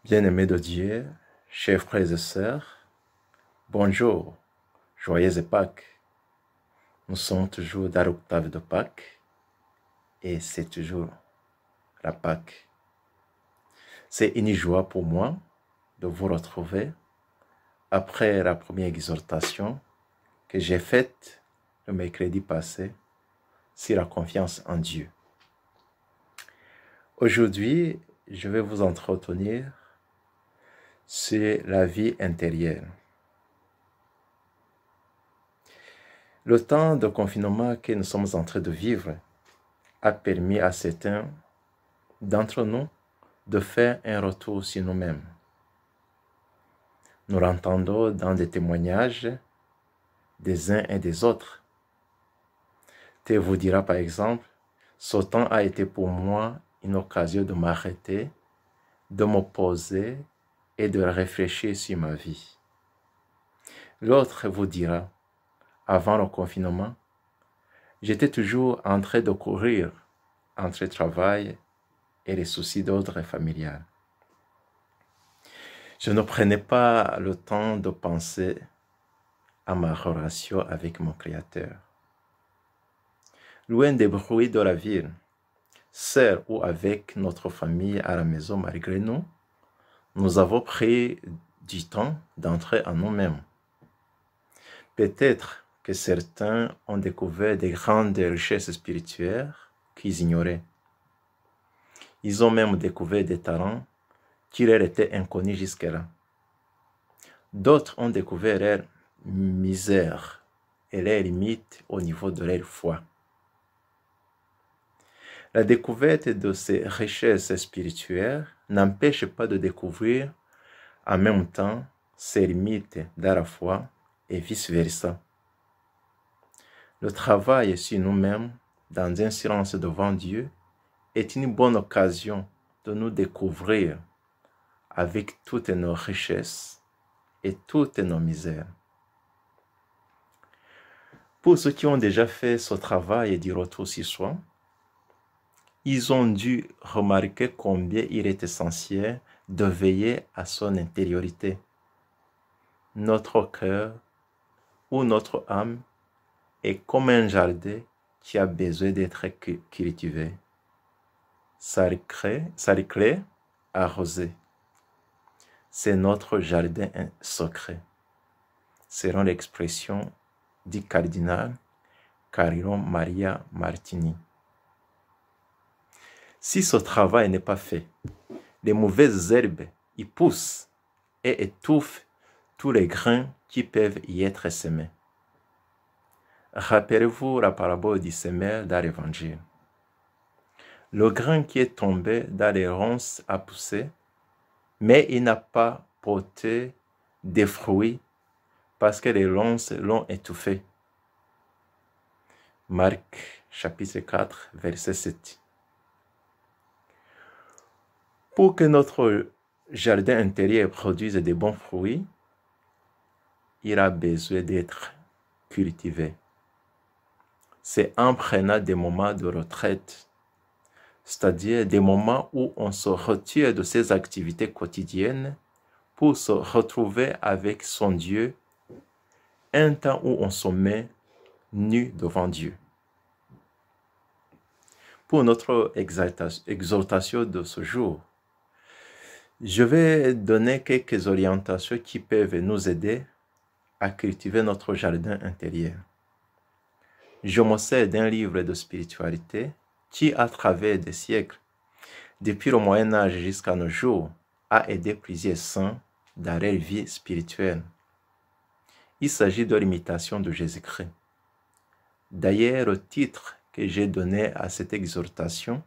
Bien-aimés de Dieu, chers frères et sœurs, bonjour, joyeuse Pâques. Nous sommes toujours dans l'octave de Pâques et c'est toujours la Pâques. C'est une joie pour moi de vous retrouver après la première exhortation que j'ai faite le mercredi passé sur la confiance en Dieu. Aujourd'hui, je vais vous entretenir sur la vie intérieure. Le temps de confinement que nous sommes en train de vivre a permis à certains d'entre nous de faire un retour sur nous-mêmes. Nous l'entendons dans des témoignages des uns et des autres. Théo vous dira par exemple, ce temps a été pour moi une occasion de m'arrêter, de me poser et de réfléchir sur ma vie. L'autre vous dira, avant le confinement, j'étais toujours en train de courir entre le travail et les soucis d'ordre familial. Je ne prenais pas le temps de penser à ma relation avec mon Créateur. Loin des bruits de la ville, seul ou avec notre famille à la maison malgré nous, nous avons pris du temps d'entrer en nous-mêmes. Peut-être que certains ont découvert des grandes richesses spirituelles qu'ils ignoraient. Ils ont même découvert des talents qui leur étaient inconnus jusque-là. D'autres ont découvert leur misère et leurs limites au niveau de leur foi. La découverte de ces richesses spirituelles n'empêche pas de découvrir en même temps ses limites dans la foi et vice-versa. Le travail sur nous-mêmes dans un silence devant Dieu est une bonne occasion de nous découvrir avec toutes nos richesses et toutes nos misères. Pour ceux qui ont déjà fait ce travail du retour sur soi, ils ont dû remarquer combien il est essentiel de veiller à son intériorité. Notre cœur ou notre âme est comme un jardin qui a besoin d'être cultivé, sacré, arrosé. C'est notre jardin secret, selon l'expression du cardinal Carlo Maria Martini. Si ce travail n'est pas fait, les mauvaises herbes y poussent et étouffent tous les grains qui peuvent y être semés. Rappelez-vous la parabole du semeur dans l'Évangile. Le grain qui est tombé dans les ronces a poussé, mais il n'a pas porté des fruits parce que les ronces l'ont étouffé. Marc chapitre 4, verset 7. Pour que notre jardin intérieur produise de bons fruits, il a besoin d'être cultivé. C'est en prenant des moments de retraite, c'est-à-dire des moments où on se retire de ses activités quotidiennes pour se retrouver avec son Dieu, un temps où on se met nu devant Dieu. Pour notre exhortation de ce jour, je vais donner quelques orientations qui peuvent nous aider à cultiver notre jardin intérieur. Je me sers d'un livre de spiritualité qui, à travers des siècles, depuis le Moyen-Âge jusqu'à nos jours, a aidé plusieurs saints dans leur vie spirituelle. Il s'agit de l'imitation de Jésus-Christ. D'ailleurs, le titre que j'ai donné à cette exhortation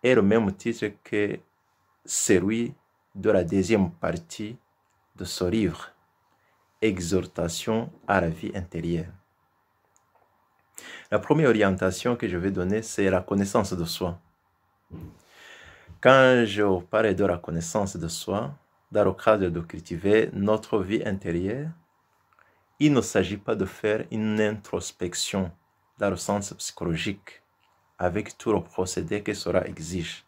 est le même titre que celui de la deuxième partie de ce livre, Exhortation à la vie intérieure. La première orientation que je vais donner, c'est la connaissance de soi. Quand je parle de la connaissance de soi, dans le cadre de cultiver notre vie intérieure, il ne s'agit pas de faire une introspection dans le sens psychologique, avec tout le procédé que cela exige.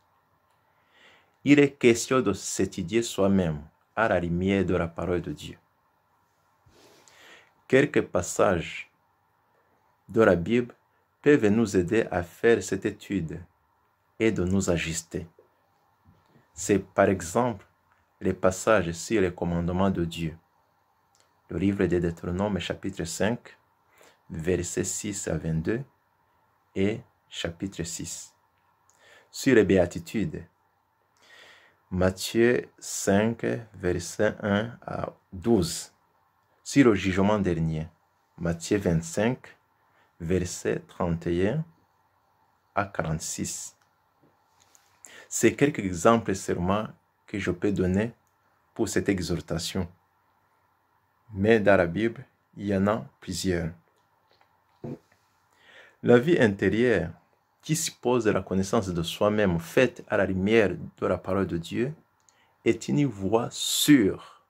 il est question de s'étudier soi-même à la lumière de la parole de Dieu. Quelques passages de la Bible peuvent nous aider à faire cette étude et de nous ajuster. C'est par exemple les passages sur les commandements de Dieu. Le livre de Deutéronome, chapitre 5, versets 6 à 22 et chapitre 6. Sur les béatitudes, Matthieu 5, versets 1 à 12. Sur le jugement dernier, Matthieu 25, versets 31 à 46. C'est quelques exemples seulement que je peux donner pour cette exhortation. Mais dans la Bible, il y en a plusieurs. La vie intérieure qui suppose la connaissance de soi-même faite à la lumière de la parole de Dieu est une voie sûre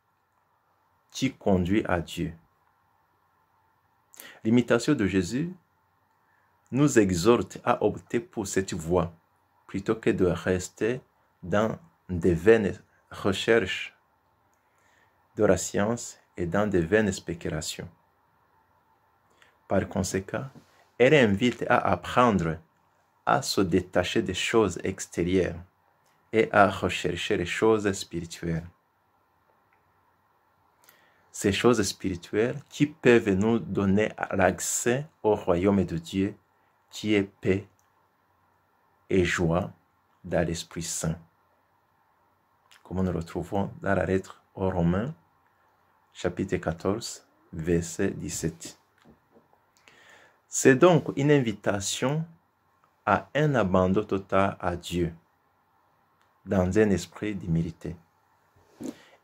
qui conduit à Dieu. L'imitation de Jésus nous exhorte à opter pour cette voie plutôt que de rester dans des vaines recherches de la science et dans des vaines spéculations. Par conséquent, elle invite à apprendre à se détacher des choses extérieures et à rechercher les choses spirituelles. Ces choses spirituelles qui peuvent nous donner l'accès au royaume de Dieu qui est paix et joie dans l'Esprit Saint. Comme nous le retrouvons dans la lettre aux Romains, chapitre 14, verset 17. C'est donc une invitation à un abandon total à Dieu, dans un esprit d'humilité.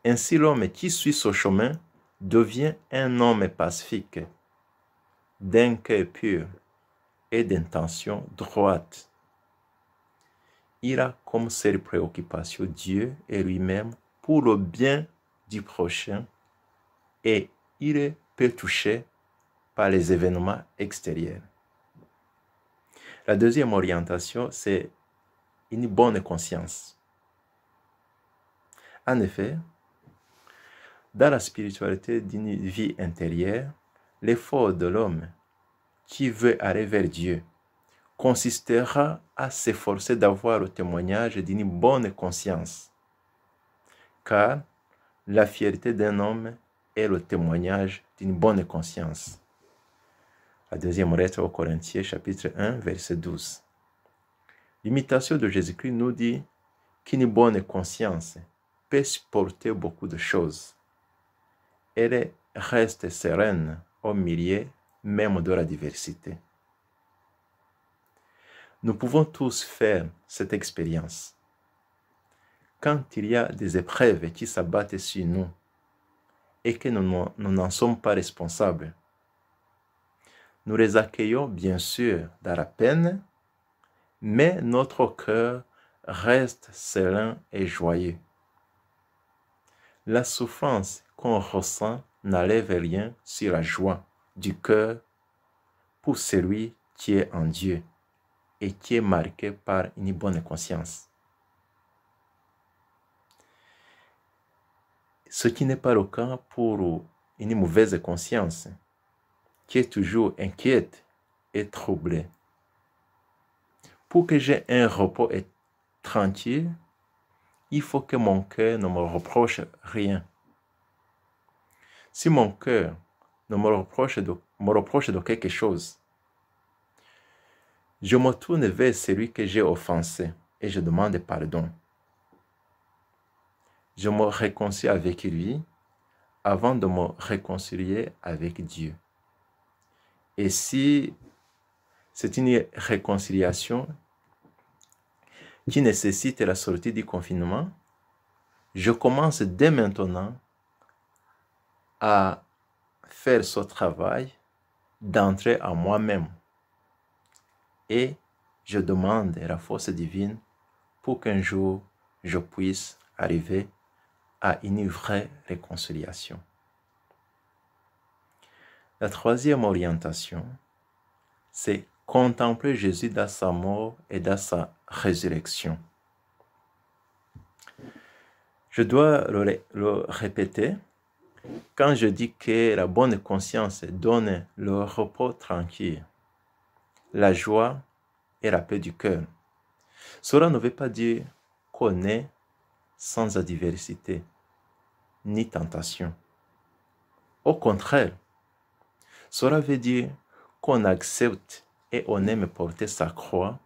Ainsi, l'homme qui suit ce chemin devient un homme pacifique, d'un cœur pur et d'intention droite. Il a comme seule préoccupation Dieu et lui-même pour le bien du prochain et il est peu touché par les événements extérieurs. La deuxième orientation, c'est une bonne conscience. En effet, dans la spiritualité d'une vie intérieure, l'effort de l'homme qui veut aller vers Dieu consistera à s'efforcer d'avoir le témoignage d'une bonne conscience. Car la fierté d'un homme est le témoignage d'une bonne conscience. La deuxième lettre aux Corinthiens, chapitre 1, verset 12. L'imitation de Jésus-Christ nous dit qu'une bonne conscience peut supporter beaucoup de choses. Elle reste sereine au milieu même de la diversité. Nous pouvons tous faire cette expérience. Quand il y a des épreuves qui s'abattent sur nous et que nous n'en sommes pas responsables, nous les accueillons bien sûr dans la peine, mais notre cœur reste serein et joyeux. La souffrance qu'on ressent n'enlève rien sur la joie du cœur pour celui qui est en Dieu et qui est marqué par une bonne conscience. Ce qui n'est pas le cas pour une mauvaise conscience, qui est toujours inquiète et troublée. Pour que j'ai un repos tranquille, il faut que mon cœur ne me reproche rien. Si mon cœur me reproche de quelque chose, je me tourne vers celui que j'ai offensé et je demande pardon. Je me réconcilie avec lui avant de me réconcilier avec Dieu. Et si c'est une réconciliation qui nécessite la sortie du confinement, je commence dès maintenant à faire ce travail d'entrer en moi-même. Et je demande la force divine pour qu'un jour je puisse arriver à une vraie réconciliation. La troisième orientation, c'est contempler Jésus dans sa mort et dans sa résurrection. Je dois le répéter. Quand je dis que la bonne conscience donne le repos tranquille, la joie et la paix du cœur, cela ne veut pas dire qu'on est sans adversité ni tentation. Au contraire, cela veut dire qu'on accepte et on aime porter sa croix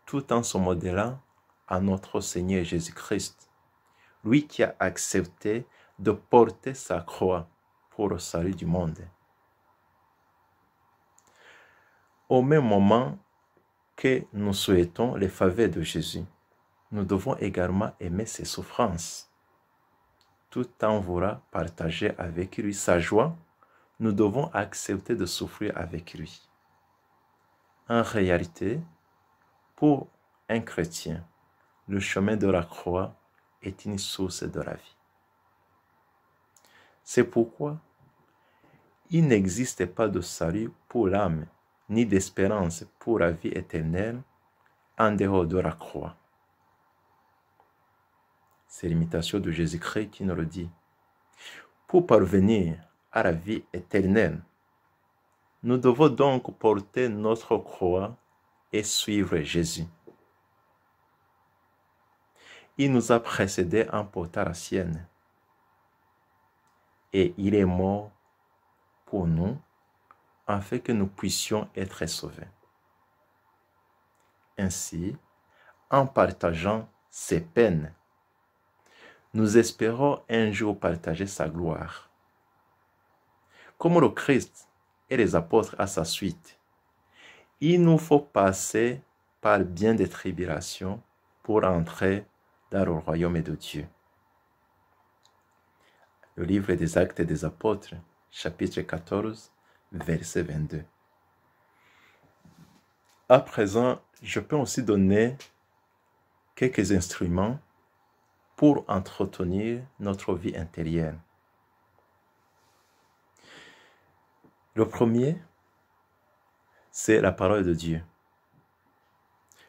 tout en se modelant à notre Seigneur Jésus-Christ, lui qui a accepté de porter sa croix pour le salut du monde. Au même moment que nous souhaitons les faveurs de Jésus, nous devons également aimer ses souffrances. Tout en voulant partager avec lui sa joie, nous devons accepter de souffrir avec lui. En réalité, pour un chrétien, le chemin de la croix est une source de la vie. C'est pourquoi il n'existe pas de salut pour l'âme, ni d'espérance pour la vie éternelle en dehors de la croix. C'est l'imitation de Jésus-Christ qui nous le dit. Pour parvenir à la vie éternelle, nous devons donc porter notre croix et suivre Jésus. Il nous a précédés en portant la sienne. Et il est mort pour nous, afin que nous puissions être sauvés. Ainsi, en partageant ses peines, nous espérons un jour partager sa gloire. Comme le Christ et les apôtres à sa suite, il nous faut passer par bien des tribulations pour entrer dans le royaume de Dieu. Le livre des Actes des Apôtres, chapitre 14, verset 22. À présent, je peux aussi donner quelques instruments pour entretenir notre vie intérieure. Le premier, c'est la parole de Dieu.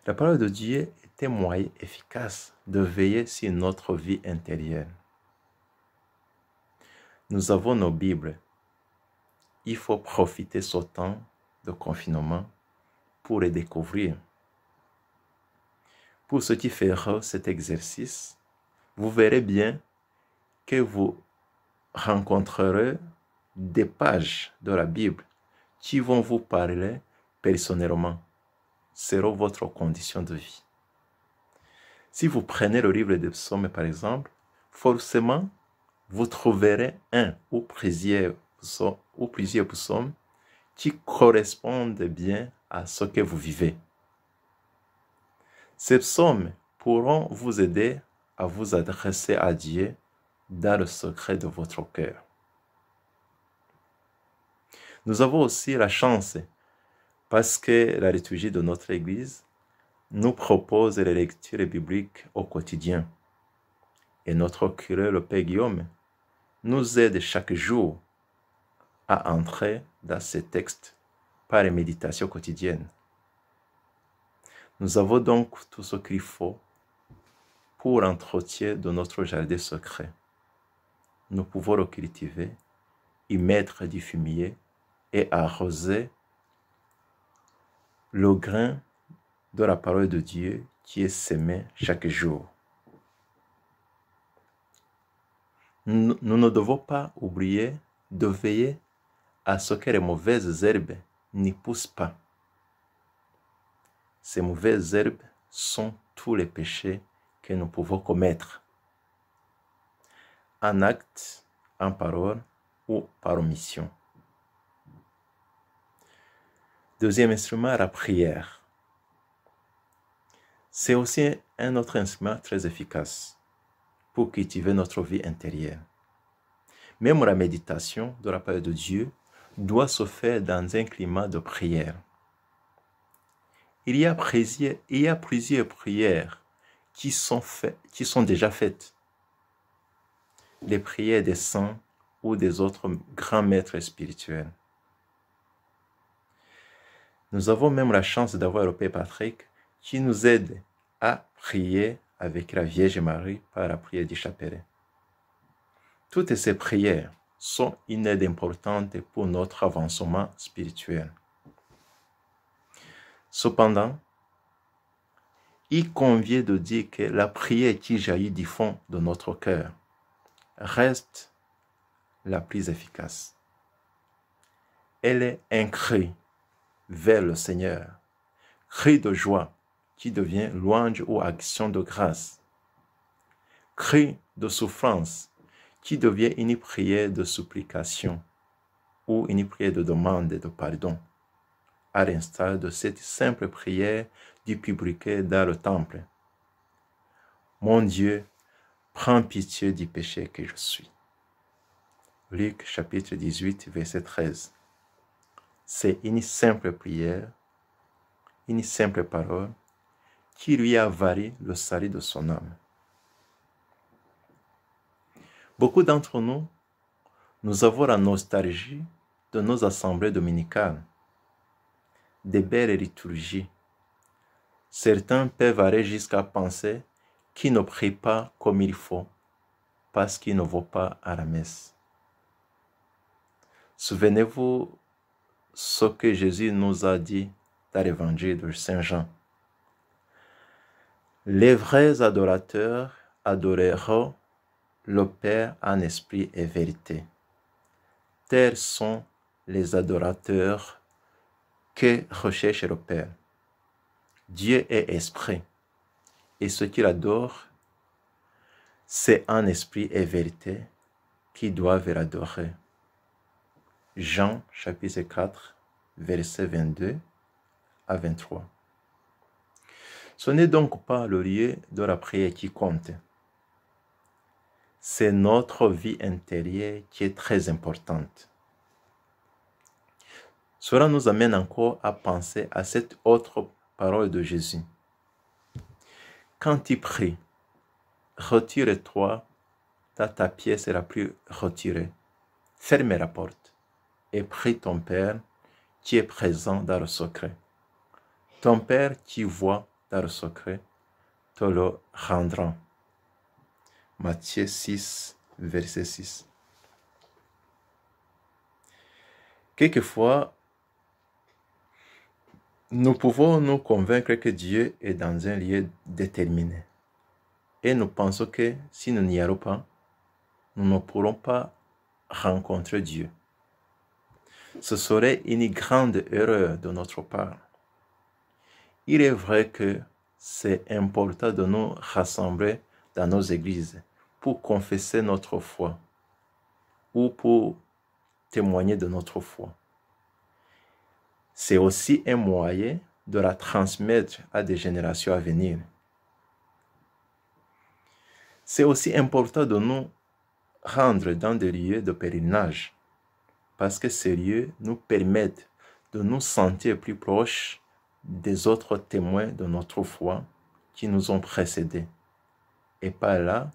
La parole de Dieu est un moyen efficace de veiller sur notre vie intérieure. Nous avons nos Bibles. Il faut profiter ce temps de confinement pour les découvrir. Pour ceux qui feront cet exercice, vous verrez bien que vous rencontrerez des pages de la Bible qui vont vous parler personnellement, selon votre condition de vie. Si vous prenez le livre des psaumes, par exemple, forcément, vous trouverez un ou plusieurs psaumes qui correspondent bien à ce que vous vivez. Ces psaumes pourront vous aider à vous adresser à Dieu dans le secret de votre cœur. Nous avons aussi la chance, parce que la liturgie de notre Église nous propose les lectures bibliques au quotidien. Et notre curé, le Père Guillaume, nous aide chaque jour à entrer dans ces textes par les méditations quotidiennes. Nous avons donc tout ce qu'il faut pour l'entretien de notre jardin secret. Nous pouvons le cultiver, y mettre du fumier et arroser le grain de la parole de Dieu qui est sémé chaque jour. Nous ne devons pas oublier de veiller à ce que les mauvaises herbes n'y poussent pas. Ces mauvaises herbes sont tous les péchés que nous pouvons commettre, en acte, en parole ou par omission. Deuxième instrument, la prière. C'est aussi un autre instrument très efficace pour cultiver notre vie intérieure. Même la méditation de la parole de Dieu doit se faire dans un climat de prière. Il y a plusieurs prières qui sont déjà faites. Les prières des saints ou des autres grands maîtres spirituels. Nous avons même la chance d'avoir le Père Patrick qui nous aide à prier avec la Vierge Marie par la prière du chapelet. Toutes ces prières sont une aide importante pour notre avancement spirituel. Cependant, il convient de dire que la prière qui jaillit du fond de notre cœur reste la plus efficace. Elle est un cri vers le Seigneur, cri de joie qui devient louange ou action de grâce, cri de souffrance qui devient une prière de supplication ou une prière de demande et de pardon, à l'instar de cette simple prière du publicain dans le temple. Mon Dieu, prends pitié du péché que je suis. Luc chapitre 18, verset 13. C'est une simple prière, une simple parole qui lui a valu le salut de son âme. Beaucoup d'entre nous, nous avons la nostalgie de nos assemblées dominicales, des belles liturgies. Certains peuvent aller jusqu'à penser qu'ils ne prient pas comme il faut parce qu'ils ne vont pas à la messe. Souvenez-vous ce que Jésus nous a dit dans l'évangile de Saint Jean. Les vrais adorateurs adoreront le Père en esprit et vérité. Tels sont les adorateurs que recherche le Père. Dieu est esprit, et ceux qui l'adorent, c'est en esprit et vérité qui doivent l'adorer. Jean chapitre 4, versets 22 à 23. Ce n'est donc pas le lieu de la prière qui compte. C'est notre vie intérieure qui est très importante. Cela nous amène encore à penser à cette autre parole de Jésus. Quand tu pries, retire-toi dans ta pièce la plus retirée, ferme la porte et prie ton Père qui est présent dans le secret. Ton Père qui voit dans le secret te le rendra. Matthieu 6, verset 6. Quelquefois, nous pouvons nous convaincre que Dieu est dans un lieu déterminé. Et nous pensons que si nous n'y allons pas, nous ne pourrons pas rencontrer Dieu. Ce serait une grande erreur de notre part. Il est vrai que c'est important de nous rassembler dans nos églises pour confesser notre foi ou pour témoigner de notre foi. C'est aussi un moyen de la transmettre à des générations à venir. C'est aussi important de nous rendre dans des lieux de pèlerinage parce que ces lieux nous permettent de nous sentir plus proches des autres témoins de notre foi qui nous ont précédés. Et par là,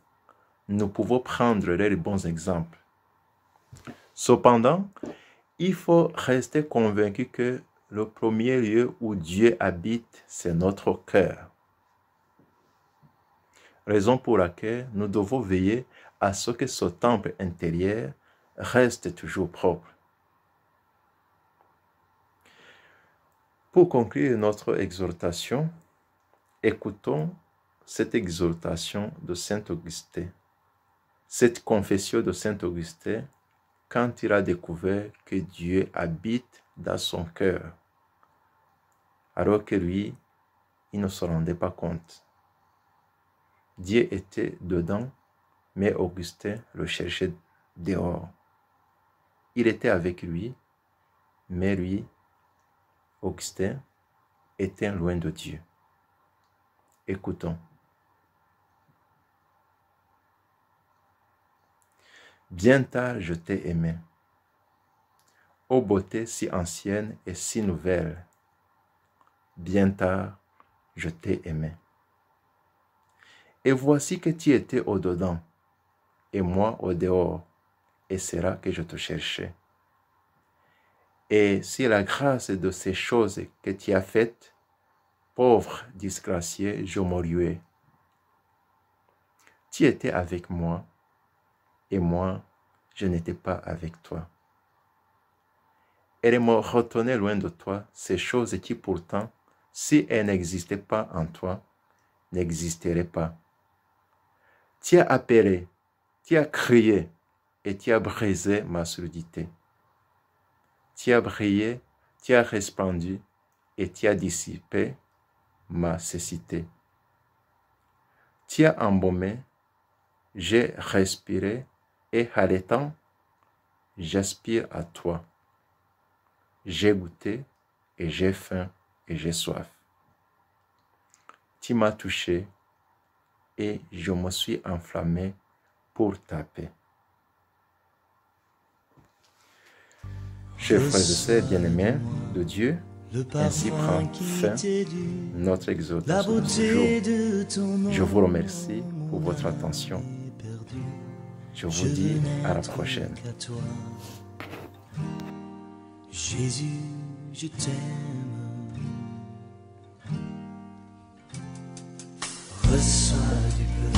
nous pouvons prendre les bons exemples. Cependant, il faut rester convaincu que le premier lieu où Dieu habite, c'est notre cœur. Raison pour laquelle nous devons veiller à ce que ce temple intérieur reste toujours propre. Pour conclure notre exhortation, écoutons cette exhortation de Saint Augustin, cette confession de Saint Augustin quand il a découvert que Dieu habite dans son cœur, alors que lui, il ne se rendait pas compte. Dieu était dedans, mais Augustin le cherchait dehors. Il était avec lui, mais lui, Augustin, était loin de Dieu. Écoutons. Bien tard, je t'ai aimé. Ô beauté si ancienne et si nouvelle, bien tard, je t'ai aimé. Et voici que tu étais au-dedans, et moi au-dehors, et c'est là que je te cherchais. Et si la grâce de ces choses que tu as faites, pauvre disgracié, je mourrais. Tu étais avec moi, et moi, je n'étais pas avec toi. Elle me retenait loin de toi, ces choses qui pourtant, si elles n'existaient pas en toi, n'existeraient pas. Tu as appelé, tu as crié et tu as brisé ma surdité. Tu as brillé, tu as resplendu et tu as dissipé ma cécité. Tu as embaumé, j'ai respiré et haletant, j'aspire à toi. J'ai goûté et j'ai faim et j'ai soif. Tu m'as touché et je me suis enflammé pour ta paix. Chers frères et sœurs bien-aimés de Dieu, ainsi prend fin notre exhortation de ce jour. Je vous remercie pour votre attention. Je vous dis à la prochaine. Jésus, je t'aime. Reçois du peu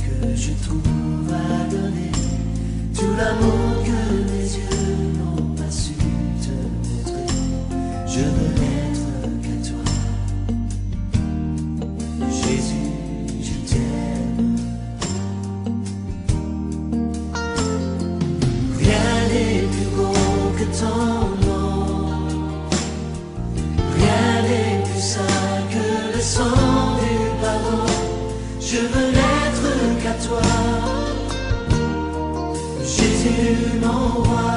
que je trouve à donner, tout l'amour que mes yeux n'ont pas su te montrer. Je veux n'être qu'à toi. Jésus, je t'aime. Rien n'est plus beau que ton nom. Rien n'est plus saint que le sang du pardon. Je veux n'être qu'à toi, Jésus mon roi.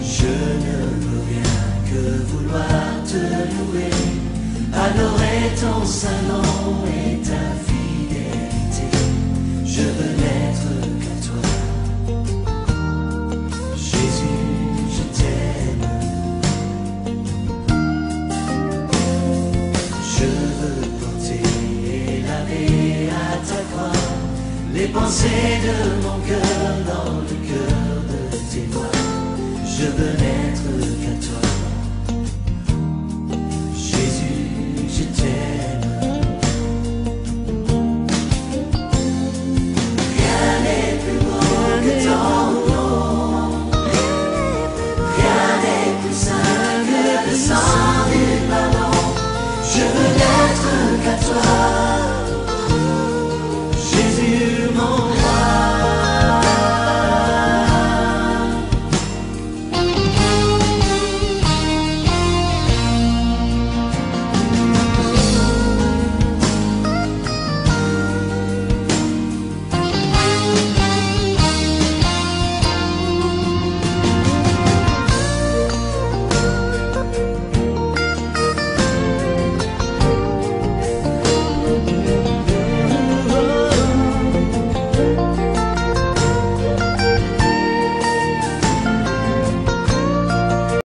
Je ne veux rien que vouloir te louer, adorer ton saint nom et ta fidélité. Je veux n'être qu'à toi, Jésus, je t'aime. Je veux porter et laver à ta croix les pensées de mon cœur dans le